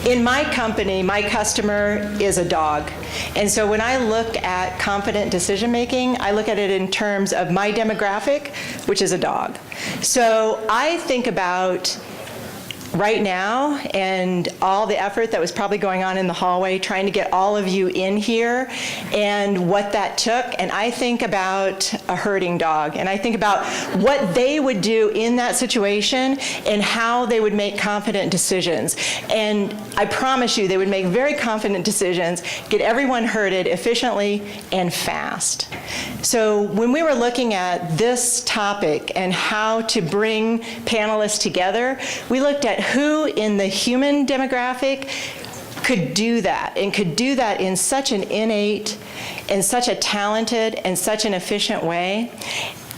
In my company, my customer is a dog. And so when I look at confident decision making, I look at it in terms of my demographic, which is a dog. So I think about right now and all the effort that was probably going on in the hallway trying to get all of you in here and what that took, and I think about a herding dog, and I think about what they would do in that situation and how they would make confident decisions. And I promise you they would make very confident decisions, get everyone herded efficiently and fast. So when we were looking at this topic and how to bring panelists together, we looked at who in the human demographic could do that, and could do that in such an innate and such a talented and such an efficient way.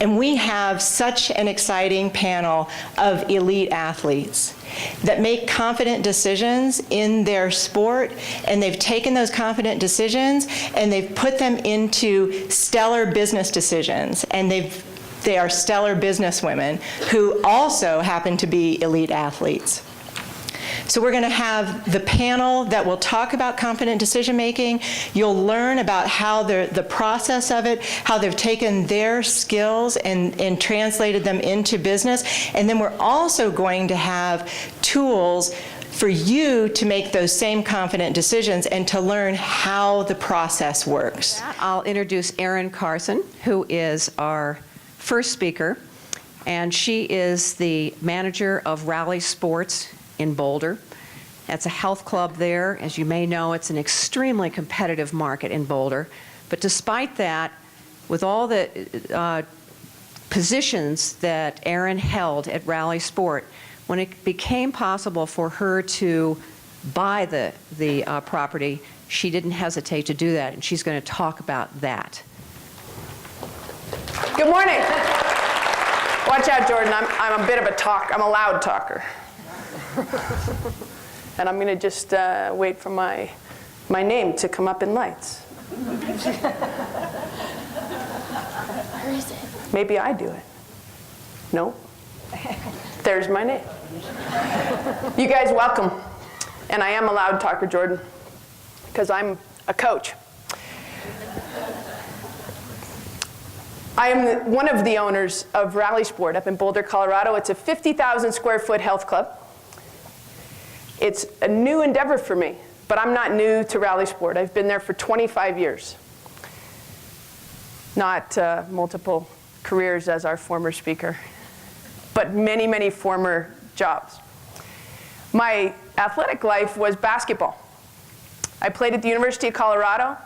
And we have such an exciting panel of elite athletes that make confident decisions in their sport, and they've taken those confident decisions and they've put them into stellar business decisions, and they are stellar businesswomen who also happen to be elite athletes. So we're going to have the panel that will talk about confident decision making. You'll learn about how the process of it, how they've taken their skills and translated them into business. And then we're also going to have tools for you to make those same confident decisions and to learn how the process works. I'll introduce Erin Carson, who is our first speaker, and she is the manager of Rally Sports in Boulder. That's a health club there. As you may know, it's an extremely competitive market in Boulder. But despite that, with all the positions that Erin held at Rally Sport, when it became possible for her to buy the property, she didn't hesitate to do that, and she's going to talk about that. Good morning. Watch out, Jordan. I'm a bit of a talker. I'm a loud talker. And I'm going to just wait for my name to come up in lights. Where is it? Maybe I do it. No. There's my name. You guys, welcome. And I am a loud talker, Jordan, because I'm a coach. I am one of the owners of Rally Sport up in Boulder, Colorado. It's a 50,000 square foot health club. It's a new endeavor for me, but I'm not new to Rally Sport. I've been there for 25 years. Not multiple careers as our former speaker, but many, many former jobs. My athletic life was basketball. I played at the University of Colorado.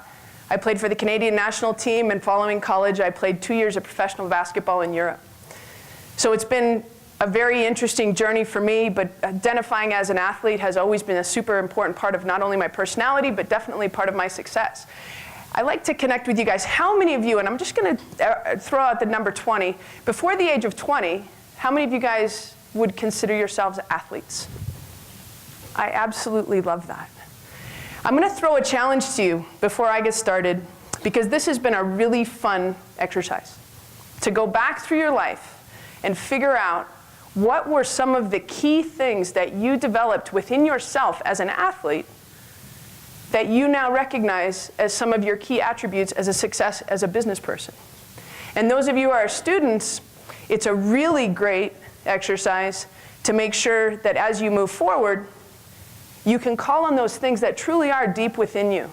I played for the Canadian national team, and following college, I played 2 years of professional basketball in Europe. So it's been a very interesting journey for me, but identifying as an athlete has always been a super important part of not only my personality, but definitely part of my success. I like to connect with you guys. How many of you, and I'm just going to throw out the number 20, before the age of 20, how many of you guys would consider yourselves athletes? I absolutely love that. I'm going to throw a challenge to you before I get started, because this has been a really fun exercise. To go back through your life and figure out what were some of the key things that you developed within yourself as an athlete that you now recognize as some of your key attributes as a success as a business person. And those of you who are students, it's a really great exercise to make sure that as you move forward, you can call on those things that truly are deep within you,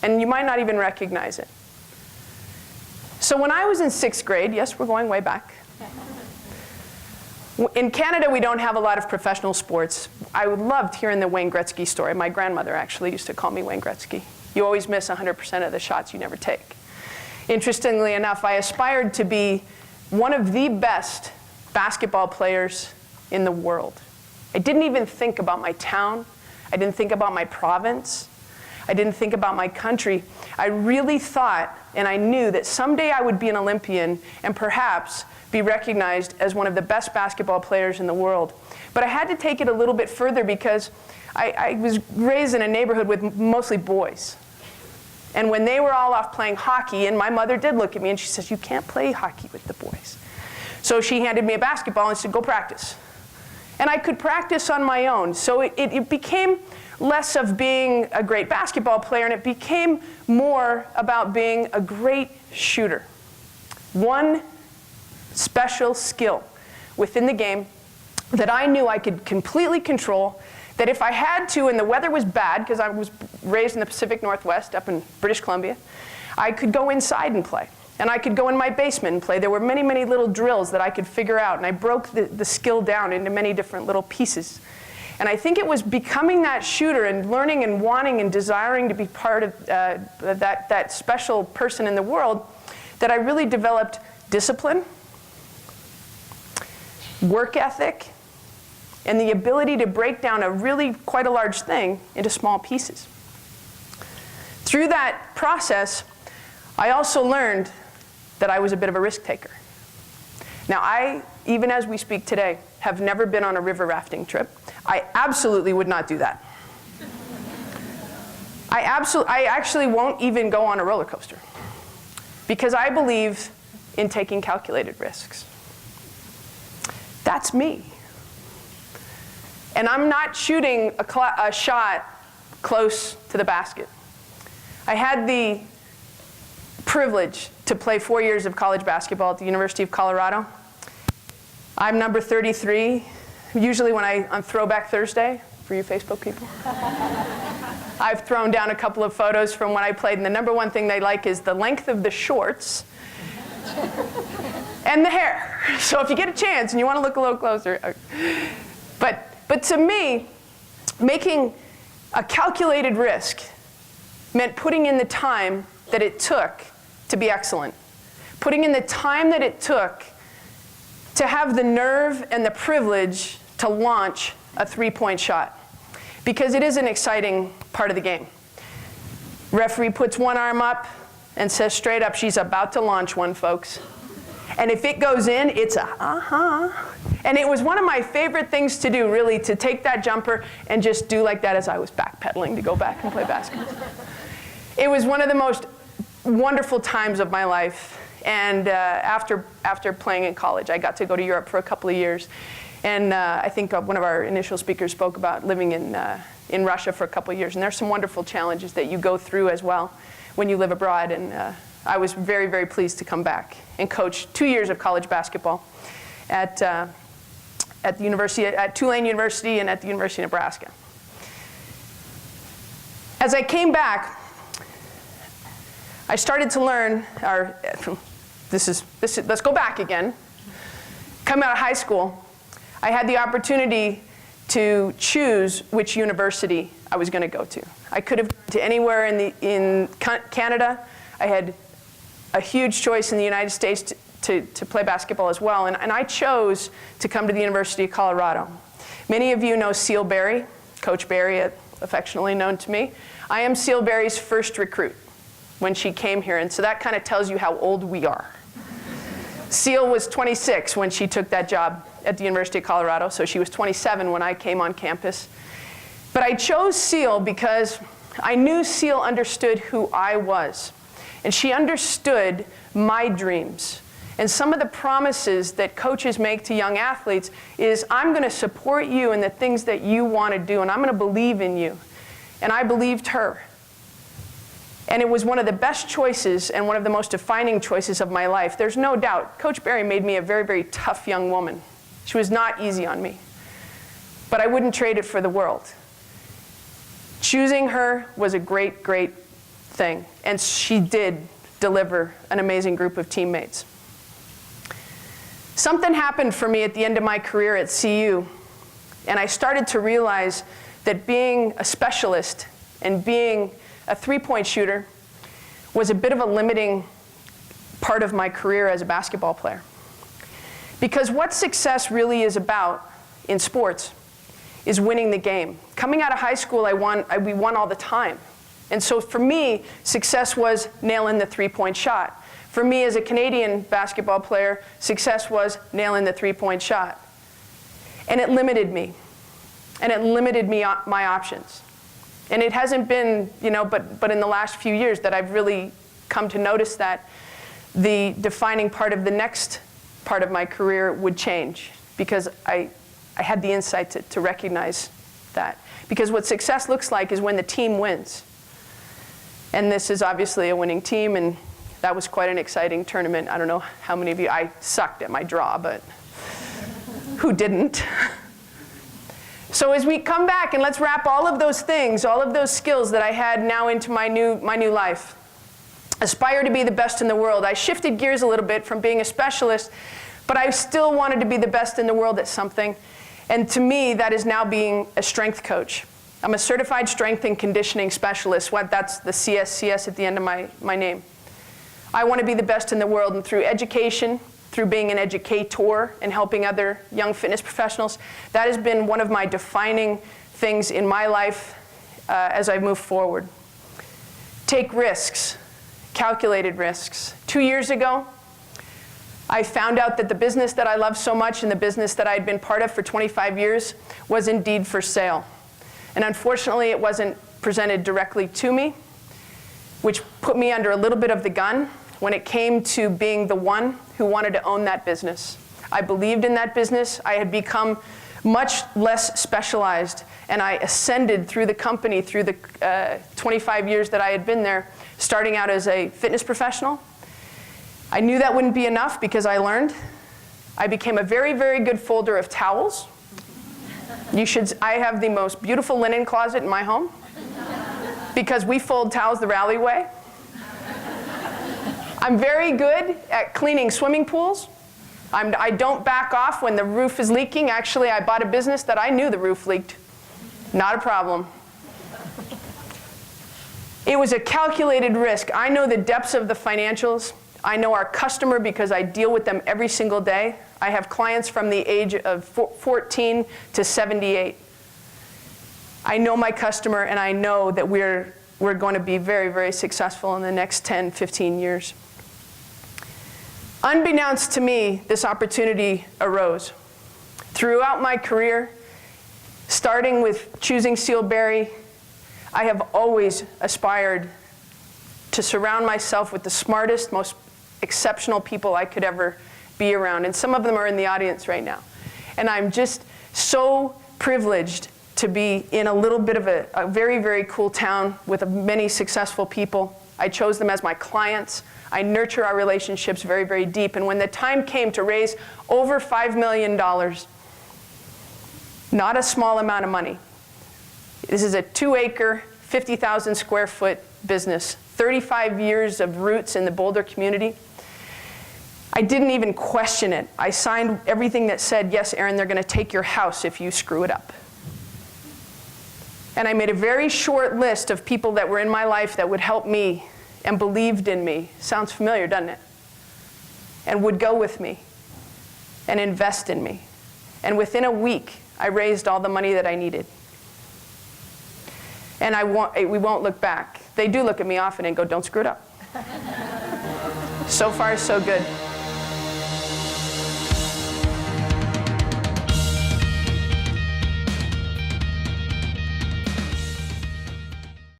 and you might not even recognize it. So when I was in 6th grade, yes, we're going way back. In Canada, we don't have a lot of professional sports. I loved hearing the Wayne Gretzky story. My grandmother actually used to call me Wayne Gretzky. You always miss 100% of the shots you never take. Interestingly enough, I aspired to be one of the best basketball players in the world. I didn't even think about my town. I didn't think about my province. I didn't think about my country. I really thought, and I knew that someday I would be an Olympian and perhaps be recognized as one of the best basketball players in the world. But I had to take it a little bit further because I was raised in a neighborhood with mostly boys. And when they were all off playing hockey, and my mother did look at me and she says, "You can't play hockey with the boys." So she handed me a basketball and said, "Go practice." And I could practice on my own. So it became less of being a great basketball player, and it became more about being a great shooter. One special skill within the game that I knew I could completely control, that if I had to and the weather was bad, because I was raised in the Pacific Northwest up in British Columbia, I could go inside and play. And I could go in my basement and play. There were many, many little drills that I could figure out, and I broke the skill down into many different little pieces. And I think it was becoming that shooter and learning and wanting and desiring to be part of that special person in the world that I really developed discipline, work ethic, and the ability to break down a really quite a large thing into small pieces. Through that process, I also learned that I was a bit of a risk taker. Now, I, even as we speak today, have never been on a river rafting trip. I absolutely would not do that. I actually won't even go on a roller coaster because I believe in taking calculated risks. That's me. And I'm not shooting a shot close to the basket. I had the privilege to play 4 years of college basketball at the University of Colorado. I'm number 33. Usually on Throwback Thursday, for you Facebook people, I've thrown down a couple of photos from when I played, and the number one thing they like is the length of the shorts and the hair. So if you get a chance and you want to look a little closer. But to me, making a calculated risk meant putting in the time that it took to be excellent. Putting in the time that it took to have the nerve and the privilege to launch a three-point shot. Because it is an exciting part of the game. Referee puts one arm up and says straight up, she's about to launch one, folks. And if it goes in, it's a And it was one of my favorite things to do, really, to take that jumper and just do like that as I was backpedaling to go back and play basketball. It was one of the most wonderful times of my life. And after playing in college, I got to go to Europe for a couple of years. And I think one of our initial speakers spoke about living in Russia for a couple of years. And there's some wonderful challenges that you go through as well when you live abroad. And I was very, very pleased to come back and coach 2 years of college basketball at the university, at Tulane University and at the University of Nebraska. As I came back, I started to learn, let's go back again. Coming out of high school, I had the opportunity to choose which university I was going to go to. I could have gone to anywhere in Canada. I had a huge choice in the United States to play basketball as well, and I chose to come to the University of Colorado. Many of you know Seal Berry, Coach Berry, affectionately known to me. I am Seal Berry's first recruit when she came here, and so that kind of tells you how old we are. Seal was 26 when she took that job at the University of Colorado, so she was 27 when I came on campus. But I chose Seal because I knew Seal understood who I was, and she understood my dreams. And some of the promises that coaches make to young athletes is, I'm going to support you in the things that you want to do, and I'm going to believe in you. And I believed her. And it was one of the best choices and one of the most defining choices of my life. There's no doubt. Coach Berry made me a very, very tough young woman. She was not easy on me. But I wouldn't trade it for the world. Choosing her was a great, great thing. And she did deliver an amazing group of teammates. Something happened for me at the end of my career at CU. And I started to realize that being a specialist and being a three-point shooter was a bit of a limiting part of my career as a basketball player. Because what success really is about in sports is winning the game. Coming out of high school, we won all the time. And so for me, success was nailing the three-point shot. For me as a Canadian basketball player, success was nailing the three-point shot. And it limited me. And it limited my options. And it hasn't been, but in the last few years that I've really come to notice that the defining part of the next part of my career would change, because I had the insight to recognize that. Because what success looks like is when the team wins. And this is obviously a winning team, and that was quite an exciting tournament. I don't know how many of you, I sucked at my draw, but who didn't? So as we come back, and let's wrap all of those things, all of those skills that I had now into my new life. Aspire to be the best in the world. I shifted gears a little bit from being a specialist, but I still wanted to be the best in the world at something. And to me, that is now being a strength coach. I'm a certified strength and conditioning specialist. That's the CS at the end of my name. I want to be the best in the world, and through education, through being an educator and helping other young fitness professionals, that has been one of my defining things in my life as I move forward. Take risks, calculated risks. 2 years ago, I found out that the business that I love so much and the business that I had been part of for 25 years was indeed for sale. And unfortunately, it wasn't presented directly to me, which put me under a little bit of the gun when it came to being the one who wanted to own that business. I believed in that business. I had become much less specialized, and I ascended through the company through the 25 years that I had been there, starting out as a fitness professional. I knew that wouldn't be enough because I learned. I became a very, very good folder of towels. I have the most beautiful linen closet in my home because we fold towels the Rally way. I'm very good at cleaning swimming pools. I don't back off when the roof is leaking. Actually, I bought a business that I knew the roof leaked. Not a problem. It was a calculated risk. I know the depths of the financials. I know our customer because I deal with them every single day. I have clients from the age of 14 to 78. I know my customer, and I know that we're going to be very, very successful in the next 10, 15 years. Unbeknownst to me, this opportunity arose. Throughout my career, starting with choosing Sealberry, I have always aspired to surround myself with the smartest, most exceptional people I could ever be around. And some of them are in the audience right now. And I'm just so privileged to be in a little bit of a very, very cool town with many successful people. I chose them as my clients. I nurture our relationships very, very deep. And when the time came to raise over $5 million, not a small amount of money. This is a 2-acre, 50,000 square foot business, 35 years of roots in the Boulder community. I didn't even question it. I signed everything that said, yes, Erin, they're going to take your house if you screw it up. And I made a very short list of people that were in my life that would help me and believed in me. Sounds familiar, doesn't it? And would go with me and invest in me. And within a week, I raised all the money that I needed. And we won't look back. They do look at me often and go, don't screw it up. So far, so good.